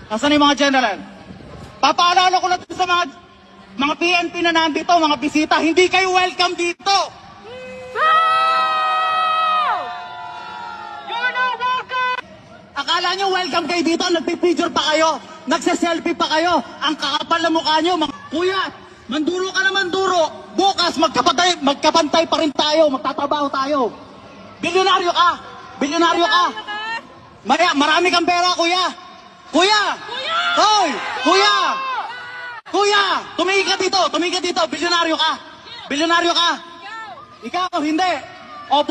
Nasaan yung mga general? Papaalala ko lang sa mga PNP na nandito, mga bisita, hindi kayo welcome dito. You're not welcome! Akala nyo welcome kayo dito, nagpipicture pa kayo, nagse-selfie pa kayo, ang kakapal na mukha nyo, kuya, manduro ka na manduro, bukas magkapantay pa rin tayo, magtatrabaho tayo. Bilyonaryo ka, bilyonaryo ka. Marami kang pera, kuya. Kuya! Hoy! Kuya! Kuya! Tumingin ka dito, bilyonaryo ka. Bilyonaryo ka. Ikaw, hindi. O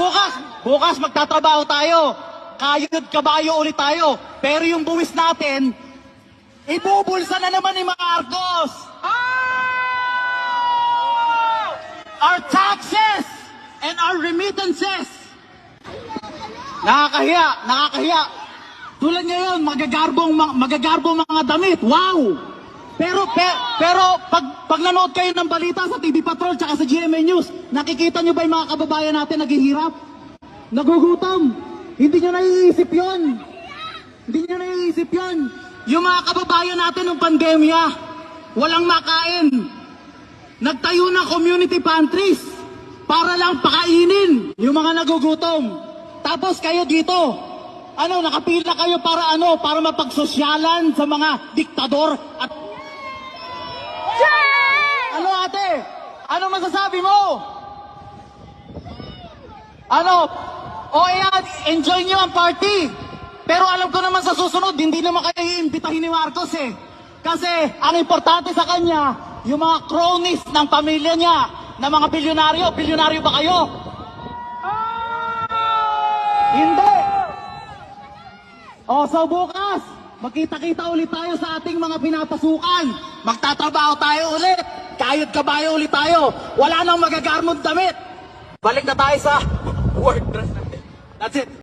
bukas magtatrabaho tayo. Kayod kabayo ulit tayo. Pero yung buwis natin, ibubulsa na naman ni Marcos. Our taxes and our remittances. Nakakahiya. Tulad ngayon, magagarbong mga damit. Wow! Pero pag nanood kayo ng balita sa TV Patrol tsaka sa GMA News, nakikita nyo ba yung mga kababayan natin naghihirap? Nagugutom. Hindi nyo naiisip yun. Yung mga kababayan natin ng pandemya, walang makain. Nagtayo ng community pantries para lang pakainin yung mga nagugutom. Tapos kayo dito, nakapila kayo para mapagsosyalan sa mga diktador at... Ate? Ano masasabi mo? Enjoy nyo ang party. Pero alam ko naman sa susunod, hindi naman kayo iimbitahin ni Marcos eh. Kasi ang importante sa kanya, yung mga cronies ng pamilya niya, na mga bilyonaryo. Bilyonaryo ba kayo? Hindi. So bukas, magkita-kita ulit tayo sa ating mga pinapasukan. Magtatrabaho tayo ulit. Kayod kabayo ulit tayo. Wala nang magagarmong damit. Balik na tayo sa work dress natin. That's it.